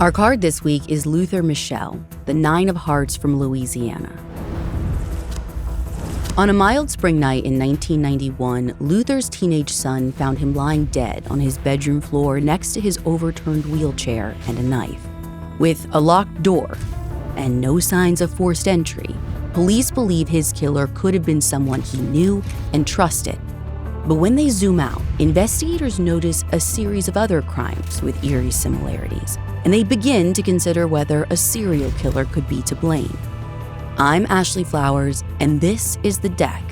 Our card this week is Luther Meshell, the Nine of Hearts from Louisiana. On a mild spring night in 1991, Luther's teenage son found him lying dead on his bedroom floor next to his overturned wheelchair and a knife. With a locked door and no signs of forced entry, police believe his killer could have been someone he knew and trusted. But when they zoom out, investigators notice a series of other crimes with eerie similarities, and they begin to consider whether a serial killer could be to blame. I'm Ashley Flowers, and this is The Deck.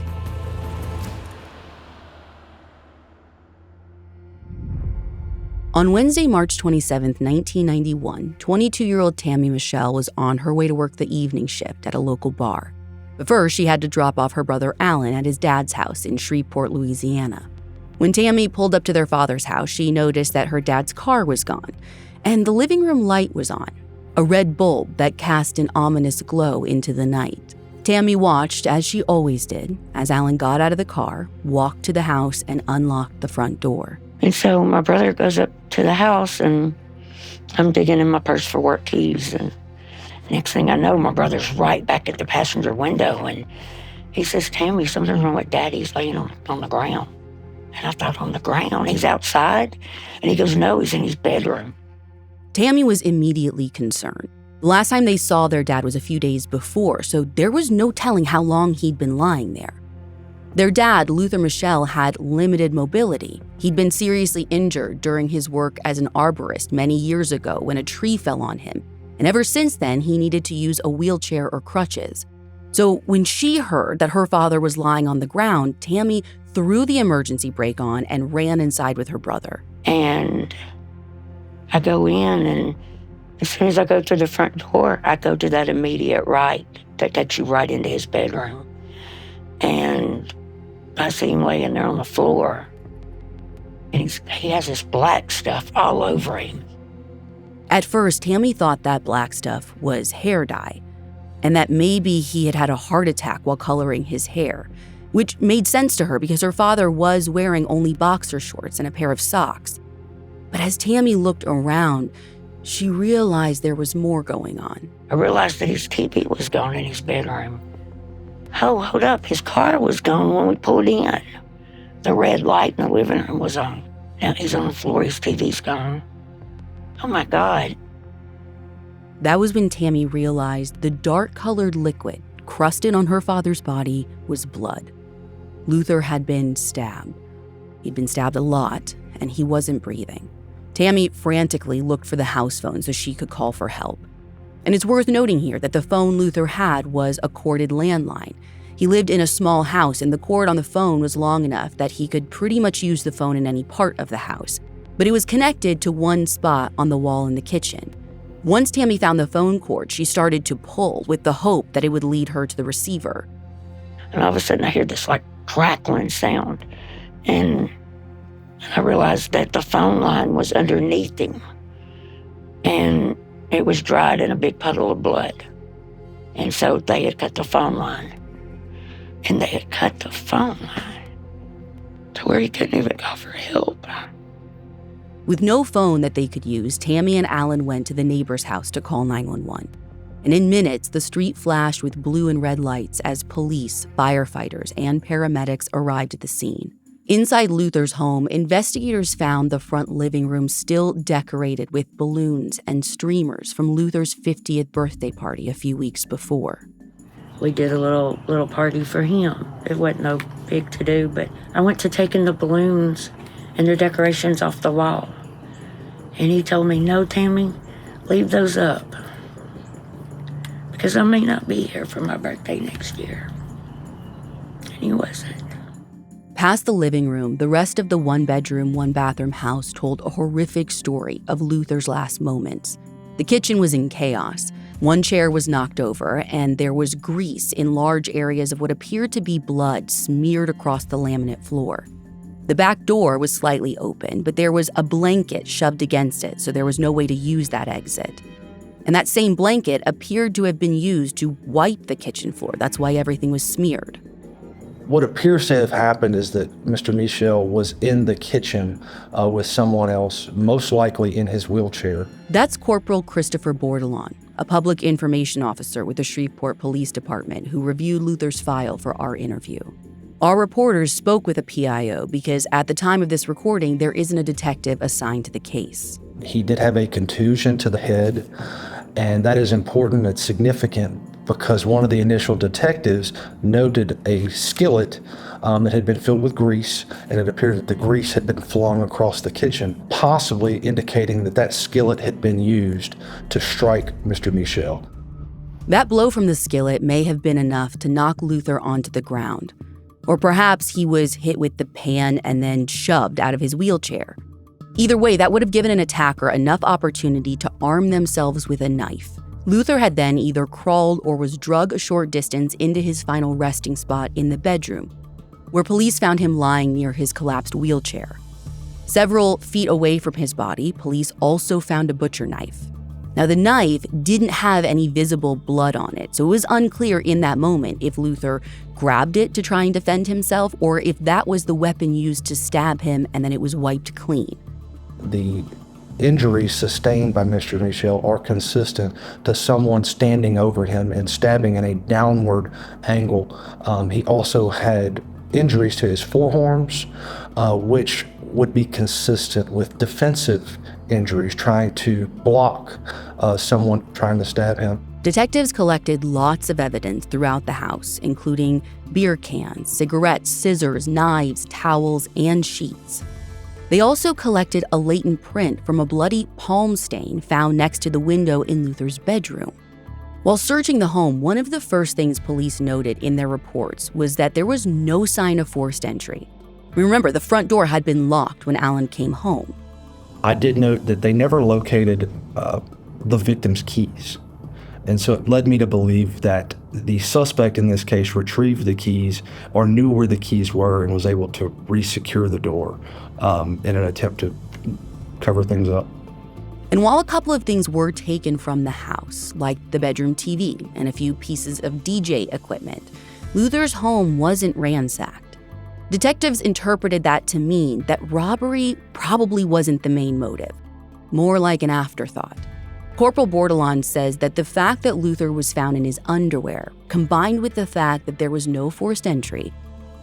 On Wednesday, March 27, 1991, 22-year-old Tammy Meshell was on her way to work the evening shift at a local bar. But first, she had to drop off her brother Alan at his dad's house in Shreveport, Louisiana. When Tammy pulled up to their father's house, she noticed that her dad's car was gone, and the living room light was on, a red bulb that cast an ominous glow into the night. Tammy watched, as she always did, as Alan got out of the car, walked to the house, and unlocked the front door. And so my brother goes up to the house, and I'm digging in my purse for work keys, and next thing I know, my brother's right back at the passenger window, and he says, "Tammy, something's wrong with Daddy. He's laying on the ground." And I thought, on the ground? He's outside? And he goes, "No, he's in his bedroom." Tammy was immediately concerned. The last time they saw their dad was a few days before, so there was no telling how long he'd been lying there. Their dad, Luther Meshell, had limited mobility. He'd been seriously injured during his work as an arborist many years ago when a tree fell on him. And ever since then, he needed to use a wheelchair or crutches. So when she heard that her father was lying on the ground, Tammy threw the emergency brake on and ran inside with her brother. And I go in, and as soon as I go to the front door, I go to that immediate right that takes you right into his bedroom. And I see him laying there on the floor, and he has this black stuff all over him. At first, Tammy thought that black stuff was hair dye, and that maybe he had had a heart attack while coloring his hair, which made sense to her because her father was wearing only boxer shorts and a pair of socks. But as Tammy looked around, she realized there was more going on. I realized that his TV was gone in his bedroom. Oh, hold up, his car was gone when we pulled in. The red light in the living room was on. Now he's on the floor, his TV's gone. Oh my God. That was when Tammy realized the dark-colored liquid crusted on her father's body was blood. Luther had been stabbed. He'd been stabbed a lot, and he wasn't breathing. Tammy frantically looked for the house phone so she could call for help. And it's worth noting here that the phone Luther had was a corded landline. He lived in a small house, and the cord on the phone was long enough that he could pretty much use the phone in any part of the house. But it was connected to one spot on the wall in the kitchen. Once Tammy found the phone cord, she started to pull with the hope that it would lead her to the receiver. And all of a sudden I hear this crackling sound, and I realized that the phone line was underneath him, and it was dried in a big puddle of blood. And so they had cut the phone line, and they had cut the phone line to where he couldn't even go for help. With no phone that they could use, Tammy and Alan went to the neighbor's house to call 911. And in minutes, the street flashed with blue and red lights as police, firefighters, and paramedics arrived at the scene. Inside Luther's home, investigators found the front living room still decorated with balloons and streamers from Luther's 50th birthday party a few weeks before. We did a little party for him. It wasn't no big to-do, but I went to taking the balloons and the decorations off the wall. And he told me, "No, Tammy, leave those up, because I may not be here for my birthday next year." And he wasn't. Past the living room, the rest of the one-bedroom, one-bathroom house told a horrific story of Luther's last moments. The kitchen was in chaos. One chair was knocked over, and there was grease in large areas of what appeared to be blood smeared across the laminate floor. The back door was slightly open, but there was a blanket shoved against it, so there was no way to use that exit. And that same blanket appeared to have been used to wipe the kitchen floor. That's why everything was smeared. What appears to have happened is that Mr. Meshell was in the kitchen with someone else, most likely in his wheelchair. That's Corporal Christopher Bordelon, a public information officer with the Shreveport Police Department who reviewed Luther's file for our interview. Our reporters spoke with a PIO because at the time of this recording, there isn't a detective assigned to the case. He did have a contusion to the head, and that is important. It's significant because one of the initial detectives noted a skillet that had been filled with grease, and it appeared that the grease had been flung across the kitchen, possibly indicating that that skillet had been used to strike Mr. Meshell. That blow from the skillet may have been enough to knock Luther onto the ground. Or perhaps he was hit with the pan and then shoved out of his wheelchair. Either way, that would have given an attacker enough opportunity to arm themselves with a knife. Luther had then either crawled or was dragged a short distance into his final resting spot in the bedroom, where police found him lying near his collapsed wheelchair. Several feet away from his body, police also found a butcher knife. Now, the knife didn't have any visible blood on it, so it was unclear in that moment if Luther grabbed it to try and defend himself or if that was the weapon used to stab him and then it was wiped clean. The injuries sustained by Mr. Meshell are consistent to someone standing over him and stabbing in a downward angle. He also had injuries to his forearms, which would be consistent with defensive injuries, trying to block someone trying to stab him. Detectives collected lots of evidence throughout the house, including beer cans, cigarettes, scissors, knives, towels, and sheets. They also collected a latent print from a bloody palm stain found next to the window in Luther's bedroom. While searching the home, one of the first things police noted in their reports was that there was no sign of forced entry. Remember, the front door had been locked when Alan came home. I did note that they never located the victim's keys. And so it led me to believe that the suspect in this case retrieved the keys or knew where the keys were and was able to re-secure the door in an attempt to cover things up. And while a couple of things were taken from the house, like the bedroom TV and a few pieces of DJ equipment, Luther's home wasn't ransacked. Detectives interpreted that to mean that robbery probably wasn't the main motive, more like an afterthought. Corporal Bordelon says that the fact that Luther was found in his underwear, combined with the fact that there was no forced entry,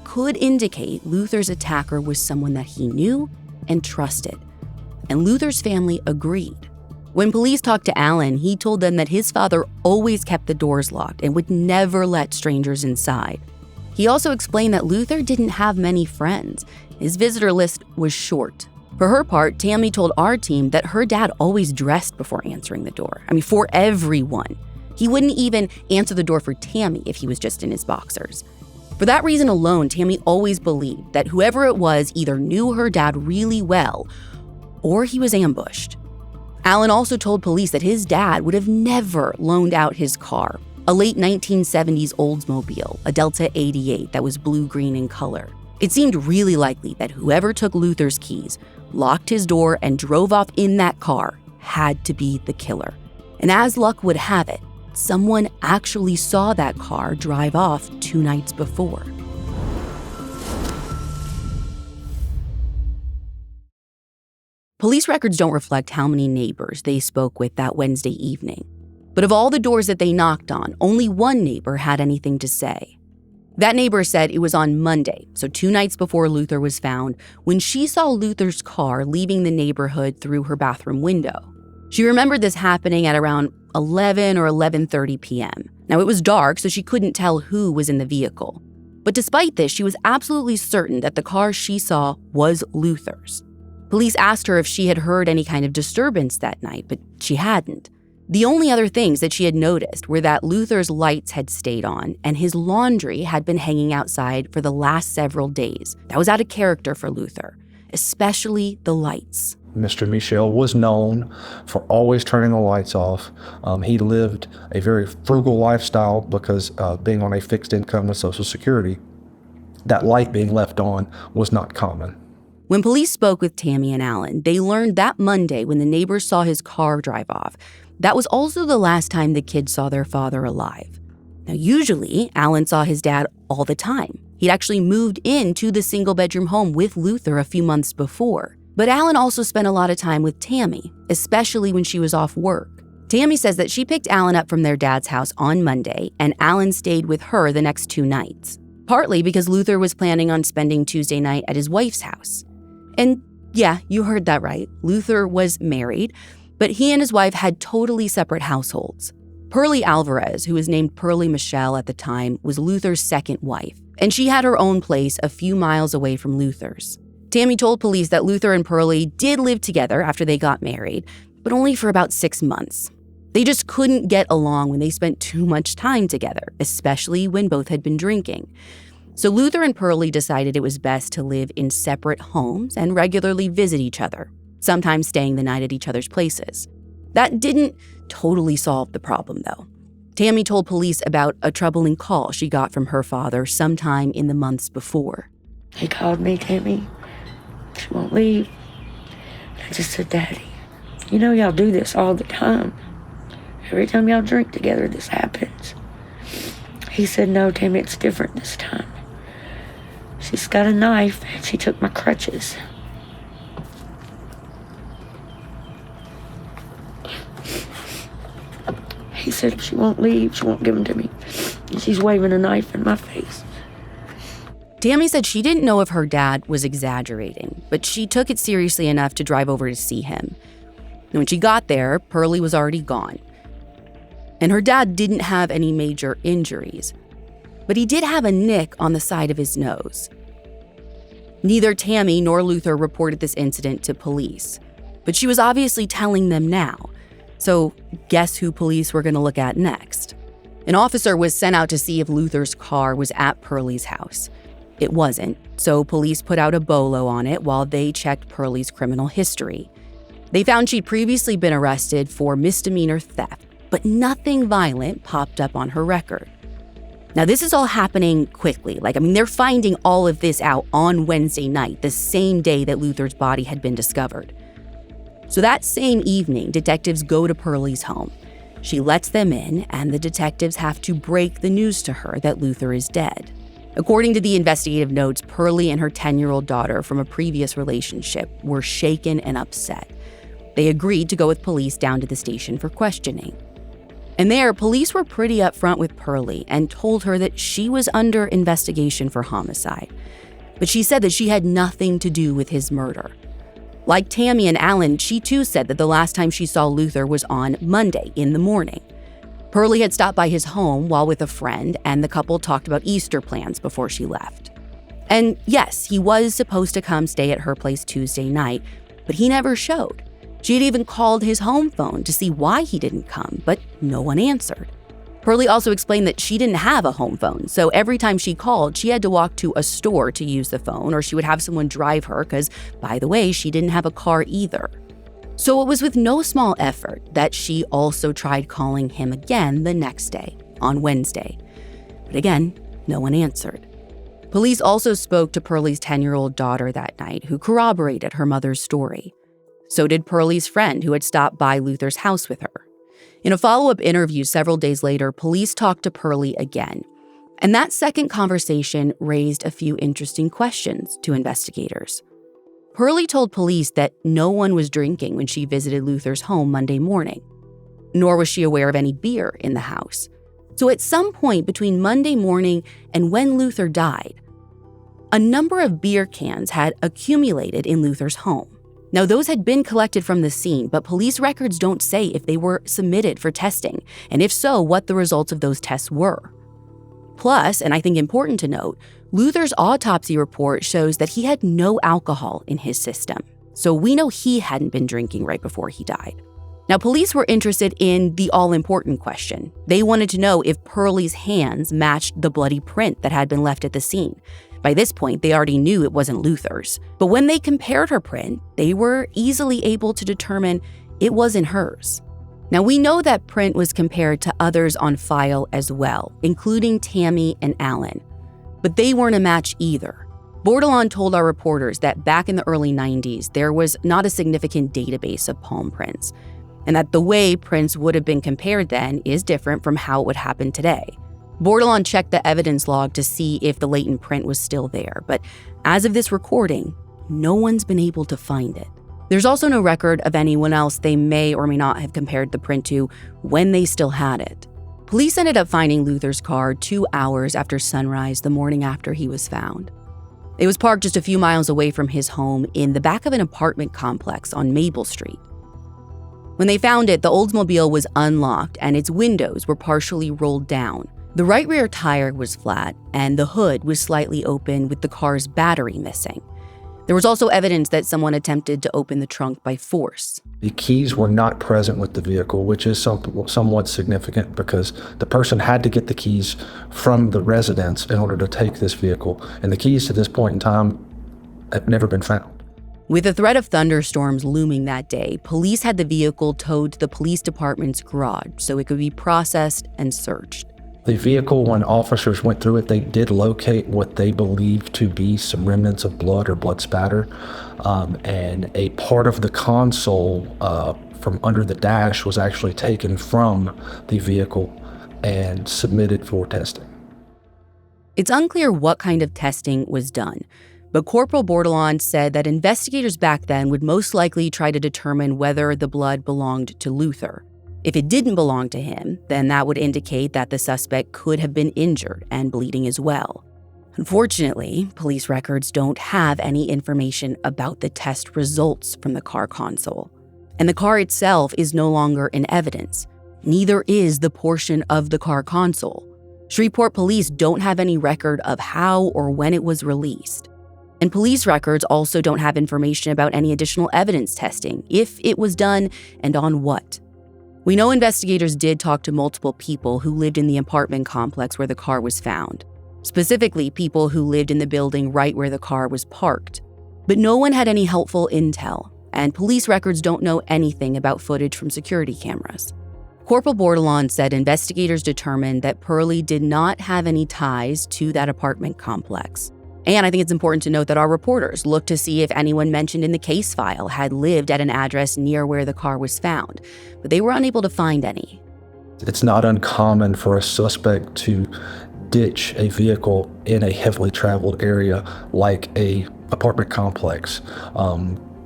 could indicate Luther's attacker was someone that he knew and trusted. And Luther's family agreed. When police talked to Alan, he told them that his father always kept the doors locked and would never let strangers inside. He also explained that Luther didn't have many friends. His visitor list was short. For her part, Tammy told our team that her dad always dressed before answering the door. For everyone. He wouldn't even answer the door for Tammy if he was just in his boxers. For that reason alone, Tammy always believed that whoever it was either knew her dad really well or he was ambushed. Alan also told police that his dad would have never loaned out his car, a late 1970s Oldsmobile, a Delta 88 that was blue-green in color. It seemed really likely that whoever took Luther's keys, locked his door, and drove off in that car had to be the killer. And as luck would have it, someone actually saw that car drive off 2 nights before. Police records don't reflect how many neighbors they spoke with that Wednesday evening. But of all the doors that they knocked on, only one neighbor had anything to say. That neighbor said it was on Monday, so 2 nights before Luther was found, when she saw Luther's car leaving the neighborhood through her bathroom window. She remembered this happening at around 11 or 11:30 p.m. Now, it was dark, so she couldn't tell who was in the vehicle. But despite this, she was absolutely certain that the car she saw was Luther's. Police asked her if she had heard any kind of disturbance that night, but she hadn't. The only other things that she had noticed were that Luther's lights had stayed on and his laundry had been hanging outside for the last several days. That was out of character for Luther, especially the lights. Mr. Meshell was known for always turning the lights off. He lived a very frugal lifestyle because being on a fixed income with Social Security, that light being left on was not common. When police spoke with Tammy and Alan, they learned that Monday when the neighbors saw his car drive off, that was also the last time the kids saw their father alive. Now, usually, Alan saw his dad all the time, He'd actually moved into the single-bedroom home with Luther a few months before. But Alan also spent a lot of time with Tammy, especially when she was off work. Tammy says that she picked Alan up from their dad's house on Monday, and Alan stayed with her the next 2 nights, partly because Luther was planning on spending Tuesday night at his wife's house. And yeah, you heard that right. Luther was married, but he and his wife had totally separate households. Pearlie Alvarez, who was named Pearlie Meshell at the time, was Luther's second wife, and she had her own place a few miles away from Luther's. Tammy told police that Luther and Pearlie did live together after they got married, but only for about 6 months. They just couldn't get along when they spent too much time together, especially when both had been drinking. So Luther and Pearlie decided it was best to live in separate homes and regularly visit each other, sometimes staying the night at each other's places. That didn't totally solve the problem, though. Tammy told police about a troubling call she got from her father sometime in the months before. He called me, Tammy. She won't leave. I just said, Daddy, you know y'all do this all the time. Every time y'all drink together, this happens. He said, no, Tammy, it's different this time. She's got a knife, and she took my crutches. He said, she won't leave, she won't give them to me. And she's waving a knife in my face. Tammy said she didn't know if her dad was exaggerating, but she took it seriously enough to drive over to see him. And when she got there, Pearlie was already gone. And her dad didn't have any major injuries, but he did have a nick on the side of his nose. Neither Tammy nor Luther reported this incident to police, but she was obviously telling them now. So guess who police were going to look at next? An officer was sent out to see if Luther's car was at Pearlie's house. It wasn't, so police put out a bolo on it while they checked Pearlie's criminal history. They found she'd previously been arrested for misdemeanor theft, but nothing violent popped up on her record. Now, this is all happening quickly. They're finding all of this out on Wednesday night, the same day that Luther's body had been discovered. So that same evening, detectives go to Pearlie's home. She lets them in, and the detectives have to break the news to her that Luther is dead. According to the investigative notes, Pearlie and her 10-year-old daughter from a previous relationship were shaken and upset. They agreed to go with police down to the station for questioning. And there, police were pretty upfront with Pearlie and told her that she was under investigation for homicide. But she said that she had nothing to do with his murder. Like Tammy and Alan, she too said that the last time she saw Luther was on Monday in the morning. Pearlie had stopped by his home while with a friend, and the couple talked about Easter plans before she left. And yes, he was supposed to come stay at her place Tuesday night, but he never showed. She had even called his home phone to see why he didn't come, but no one answered. Pearlie also explained that she didn't have a home phone, so every time she called, she had to walk to a store to use the phone, or she would have someone drive her because, by the way, she didn't have a car either. So it was with no small effort that she also tried calling him again the next day, on Wednesday. But again, no one answered. Police also spoke to Pearlie's 10-year-old daughter that night, who corroborated her mother's story. So did Pearlie's friend who had stopped by Luther's house with her. In a follow-up interview several days later, police talked to Pearlie again. And that second conversation raised a few interesting questions to investigators. Pearlie told police that no one was drinking when she visited Luther's home Monday morning, nor was she aware of any beer in the house. So at some point between Monday morning and when Luther died, a number of beer cans had accumulated in Luther's home. Now, those had been collected from the scene, but police records don't say if they were submitted for testing, and if so, what the results of those tests were. Plus, and I think important to note, Luther's autopsy report shows that he had no alcohol in his system, so we know he hadn't been drinking right before he died. Now, police were interested in the all-important question. They wanted to know if Pearlie's hands matched the bloody print that had been left at the scene. By this point, they already knew it wasn't Luther's. But when they compared her print, they were easily able to determine it wasn't hers. Now, we know that print was compared to others on file as well, including Tammy and Alan. But they weren't a match either. Bordelon told our reporters that back in the early 90s, there was not a significant database of palm prints, and that the way prints would have been compared then is different from how it would happen today. Bordelon checked the evidence log to see if the latent print was still there, but as of this recording, no one's been able to find it. There's also no record of anyone else they may or may not have compared the print to when they still had it. Police ended up finding Luther's car 2 hours after sunrise the morning after he was found. It was parked just a few miles away from his home in the back of an apartment complex on Maple Street. When they found it, the Oldsmobile was unlocked and its windows were partially rolled down. The right rear tire was flat and the hood was slightly open with the car's battery missing. There was also evidence that someone attempted to open the trunk by force. The keys were not present with the vehicle, which is somewhat significant because the person had to get the keys from the residence in order to take this vehicle, and the keys to this point in time have never been found. With the threat of thunderstorms looming that day, police had the vehicle towed to the police department's garage so it could be processed and searched. The vehicle, when officers went through it, they did locate what they believed to be some remnants of blood or blood spatter, and a part of the console from under the dash was actually taken from the vehicle and submitted for testing. It's unclear what kind of testing was done, but Corporal Bordelon said that investigators back then would most likely try to determine whether the blood belonged to Luther. If it didn't belong to him, then that would indicate that the suspect could have been injured and bleeding as well. Unfortunately, police records don't have any information about the test results from the car console. And the car itself is no longer in evidence. Neither is the portion of the car console. Shreveport police don't have any record of how or when it was released. And police records also don't have information about any additional evidence testing, if it was done and on what. We know investigators did talk to multiple people who lived in the apartment complex where the car was found, specifically people who lived in the building right where the car was parked. But no one had any helpful intel, and police records don't know anything about footage from security cameras. Corporal Bordelon said investigators determined that Pearlie did not have any ties to that apartment complex. And I think it's important to note that our reporters looked to see if anyone mentioned in the case file had lived at an address near where the car was found, but they were unable to find any. It's not uncommon for a suspect to ditch a vehicle in a heavily traveled area like a apartment complex,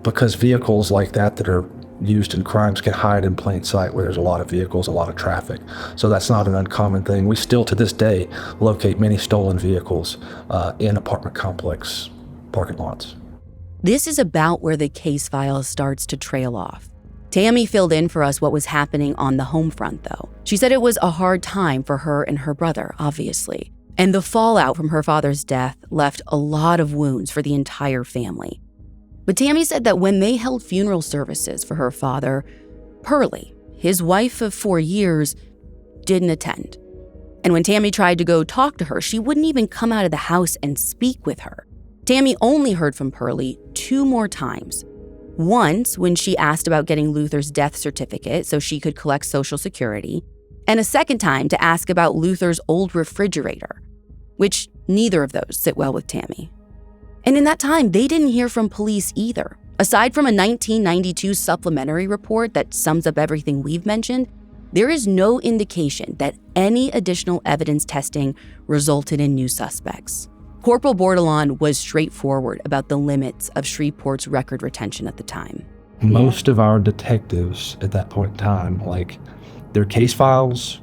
because vehicles like that are used in crimes can hide in plain sight where there's a lot of vehicles, a lot of traffic. So that's not an uncommon thing. We still, to this day, locate many stolen vehicles in apartment complex parking lots. This is about where the case file starts to trail off. Tammy filled in for us what was happening on the home front, though. She said it was a hard time for her and her brother, obviously. And the fallout from her father's death left a lot of wounds for the entire family. But Tammy said that when they held funeral services for her father, Pearlie, his wife of 4 years, didn't attend. And when Tammy tried to go talk to her, she wouldn't even come out of the house and speak with her. Tammy only heard from Pearlie 2 more times. Once when she asked about getting Luther's death certificate so she could collect Social Security, and a second time to ask about Luther's old refrigerator, which neither of those sit well with Tammy. And in that time, they didn't hear from police either. Aside from a 1992 supplementary report that sums up everything we've mentioned, there is no indication that any additional evidence testing resulted in new suspects. Corporal Bordelon was straightforward about the limits of Shreveport's record retention at the time. Most of our detectives at that point in time, like their case files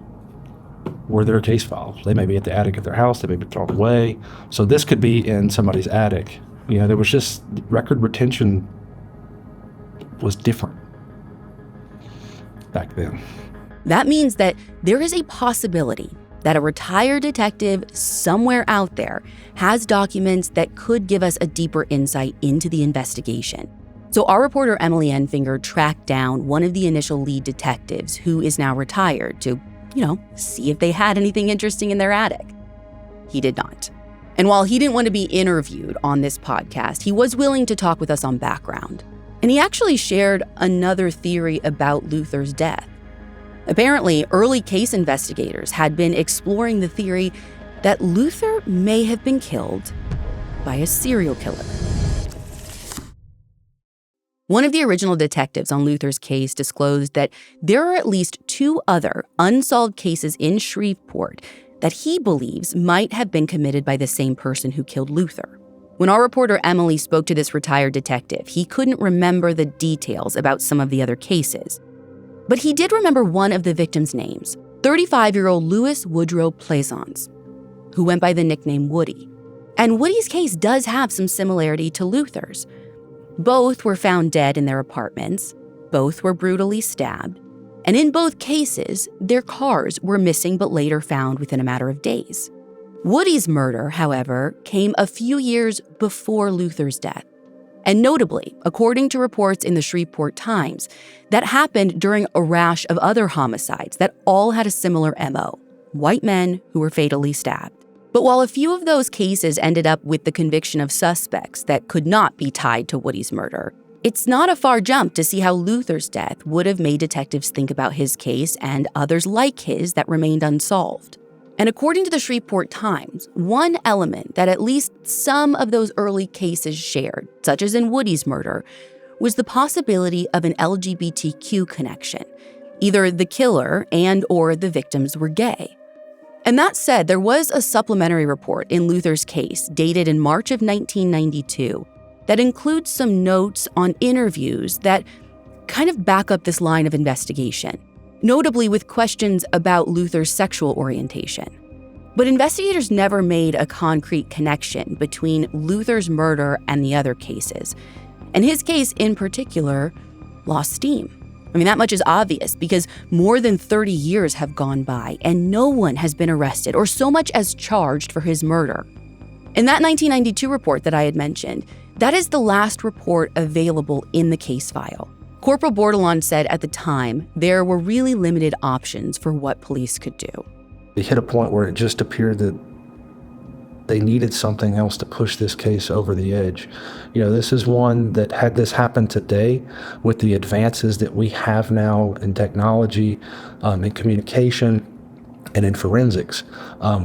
were their case files. They may be at the attic of their house, they may be thrown away. So this could be in somebody's attic. You know, there was just, record retention was different back then. That means that there is a possibility that a retired detective somewhere out there has documents that could give us a deeper insight into the investigation. So our reporter Emily Enfinger tracked down one of the initial lead detectives who is now retired to see if they had anything interesting in their attic. He did not. And while he didn't want to be interviewed on this podcast, he was willing to talk with us on background. And he actually shared another theory about Luther's death. Apparently, early case investigators had been exploring the theory that Luther may have been killed by a serial killer. One of the original detectives on Luther's case disclosed that there are at least 2 other unsolved cases in Shreveport that he believes might have been committed by the same person who killed Luther. When our reporter Emily spoke to this retired detective, he couldn't remember the details about some of the other cases. But he did remember one of the victims' names, 35-year-old Louis Woodrow Plaisance, who went by the nickname Woody. And Woody's case does have some similarity to Luther's. Both were found dead in their apartments. Both were brutally stabbed. And in both cases, their cars were missing but later found within a matter of days. Woody's murder, however, came a few years before Luther's death. And notably, according to reports in the Shreveport Times, that happened during a rash of other homicides that all had a similar MO, white men who were fatally stabbed. But while a few of those cases ended up with the conviction of suspects that could not be tied to Woody's murder, it's not a far jump to see how Luther's death would have made detectives think about his case and others like his that remained unsolved. And according to the Shreveport Times, one element that at least some of those early cases shared, such as in Woody's murder, was the possibility of an LGBTQ connection. Either the killer and or the victims were gay. And that said, there was a supplementary report in Luther's case dated in March of 1992 that includes some notes on interviews that kind of back up this line of investigation, notably with questions about Luther's sexual orientation. But investigators never made a concrete connection between Luther's murder and the other cases. And his case in particular lost steam. I mean, that much is obvious because more than 30 years have gone by and no one has been arrested or so much as charged for his murder. In that 1992 report that I had mentioned, that is the last report available in the case file. Corporal Bordelon said at the time there were really limited options for what police could do. They hit a point where it just appeared that they needed something else to push this case over the edge. You know, this is one that had this happen today with the advances that we have now in technology, in communication, and in forensics.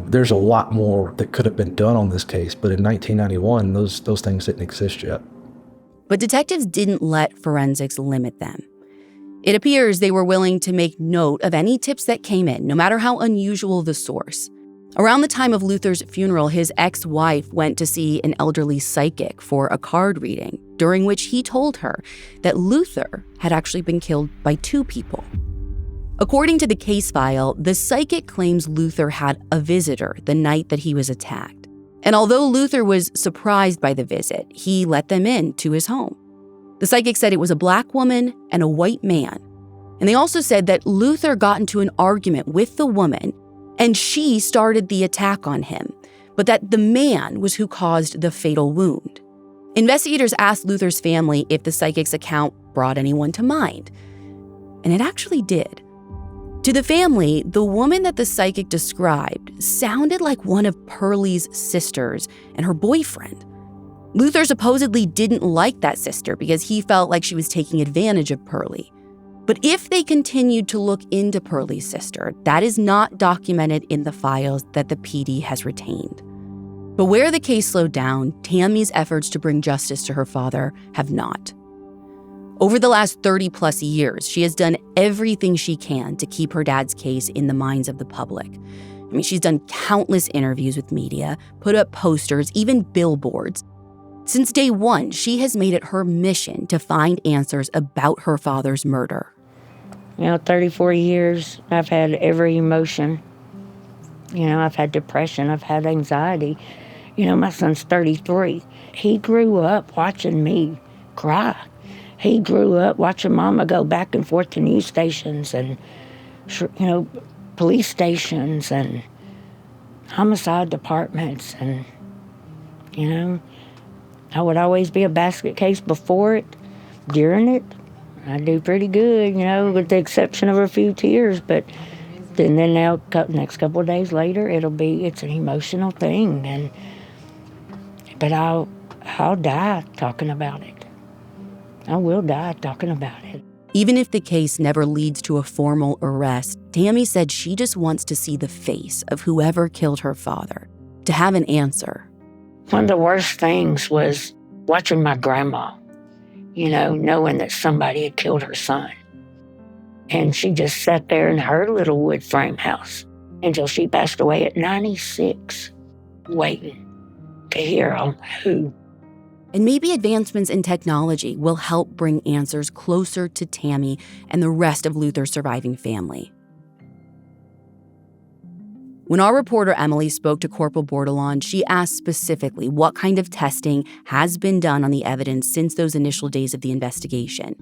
There's a lot more that could have been done on this case, but in 1991, those things didn't exist yet. But detectives didn't let forensics limit them. It appears they were willing to make note of any tips that came in, no matter how unusual the source. Around the time of Luther's funeral, his ex-wife went to see an elderly psychic for a card reading, during which he told her that Luther had actually been killed by two people. According to the case file, the psychic claims Luther had a visitor the night that he was attacked. And although Luther was surprised by the visit, he let them in to his home. The psychic said it was a black woman and a white man. And they also said that Luther got into an argument with the woman and she started the attack on him, but that the man was who caused the fatal wound. Investigators asked Luther's family if the psychic's account brought anyone to mind, and it actually did. To the family, the woman that the psychic described sounded like one of Pearlie's sisters and her boyfriend. Luther supposedly didn't like that sister because he felt like she was taking advantage of Pearlie. But if they continued to look into Pearlie's sister, that is not documented in the files that the PD has retained. But where the case slowed down, Tammy's efforts to bring justice to her father have not. Over the last 30-plus years, she has done everything she can to keep her dad's case in the minds of the public. I mean, she's done countless interviews with media, put up posters, even billboards. Since day one, she has made it her mission to find answers about her father's murder. 34 years, I've had every emotion. I've had depression, I've had anxiety. My son's 33. He grew up watching me cry. He grew up watching Mama go back and forth to news stations and, police stations and homicide departments. And, I would always be a basket case before it, during it. I do pretty good, with the exception of a few tears. But then now, next couple of days later, it's an emotional thing. But I'll die talking about it. I will die talking about it. Even if the case never leads to a formal arrest, Tammy said she just wants to see the face of whoever killed her father, to have an answer. One of the worst things was watching my grandma, knowing that somebody had killed her son. And she just sat there in her little wood frame house until she passed away at 96, waiting to hear on who. And maybe advancements in technology will help bring answers closer to Tammy and the rest of Luther's surviving family. When our reporter Emily spoke to Corporal Bordelon, she asked specifically what kind of testing has been done on the evidence since those initial days of the investigation.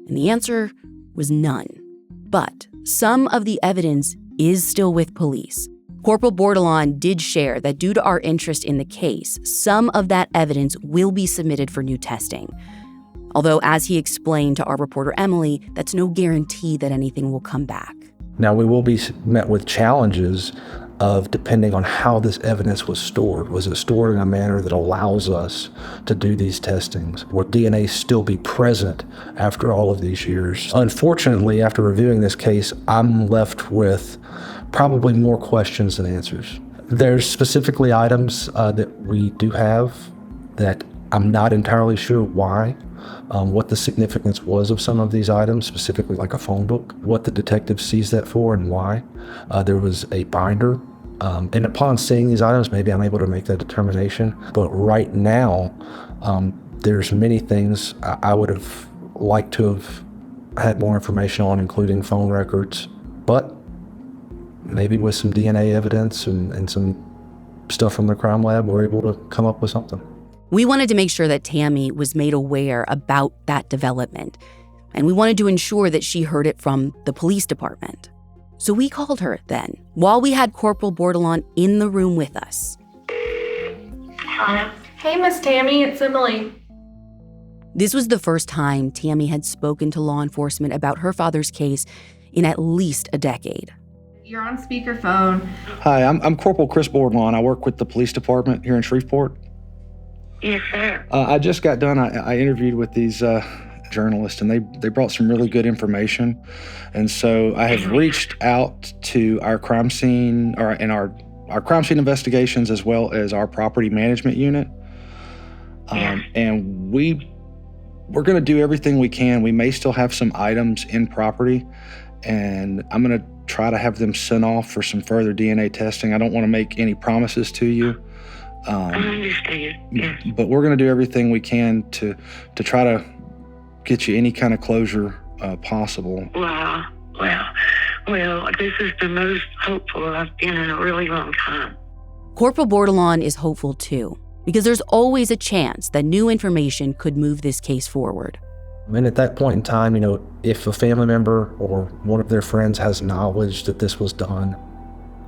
And the answer was none. But some of the evidence is still with police. Corporal Bordelon did share that due to our interest in the case, some of that evidence will be submitted for new testing. Although, as he explained to our reporter Emily, that's no guarantee that anything will come back. Now, we will be met with challenges of depending on how this evidence was stored. Was it stored in a manner that allows us to do these testings? Will DNA still be present after all of these years? Unfortunately, after reviewing this case, I'm left with probably more questions than answers. There's specifically items that we do have that I'm not entirely sure why, what the significance was of some of these items, specifically like a phone book, what the detective sees that for and why. There was a binder. And upon seeing these items, maybe I'm able to make that determination. But right now, there's many things I would have liked to have had more information on, including phone records. But maybe with some DNA evidence and some stuff from the crime lab, we're able to come up with something. We wanted to make sure that Tammy was made aware about that development, and we wanted to ensure that she heard it from the police department. So we called her then, while we had Corporal Bordelon in the room with us. Hi. Hey, Miss Tammy, it's Emily. This was the first time Tammy had spoken to law enforcement about her father's case in at least a decade. You're on speakerphone. Hi, I'm Corporal Chris Bordelon. I work with the police department here in Shreveport. Yes, sir. I just got done. I interviewed with these journalists, and they brought some really good information. And so I have reached out to our crime scene, our crime scene investigations, as well as our property management unit. And we're going to do everything we can. We may still have some items in property, and I'm going to try to have them sent off for some further DNA testing. I don't want to make any promises to you. I understand. Yes. But we're going to do everything we can to try to get you any kind of closure possible. Wow. Well, this is the most hopeful I've been in a really long time. Corporal Bordelon is hopeful too, because there's always a chance that new information could move this case forward. And at that point in time, if a family member or one of their friends has knowledge that this was done,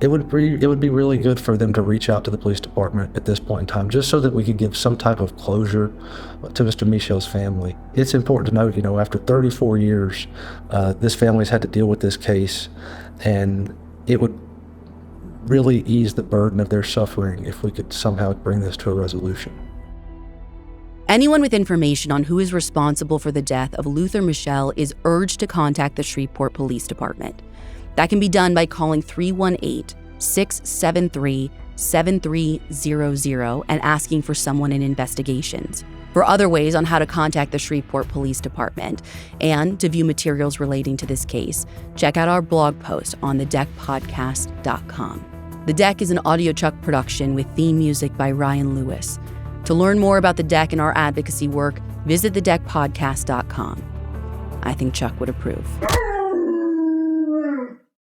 it would be really good for them to reach out to the police department at this point in time, just so that we could give some type of closure to Mr. Meshell's family. It's important to note, after 34 years, this family's had to deal with this case, and it would really ease the burden of their suffering if we could somehow bring this to a resolution. Anyone with information on who is responsible for the death of Luther Meshell is urged to contact the Shreveport Police Department. That can be done by calling 318-673-7300 and asking for someone in investigations. For other ways on how to contact the Shreveport Police Department and to view materials relating to this case, check out our blog post on thedeckpodcast.com. The Deck is an Audio Chuck production with theme music by Ryan Lewis. To learn more about The Deck and our advocacy work, visit thedeckpodcast.com. I think Chuck would approve.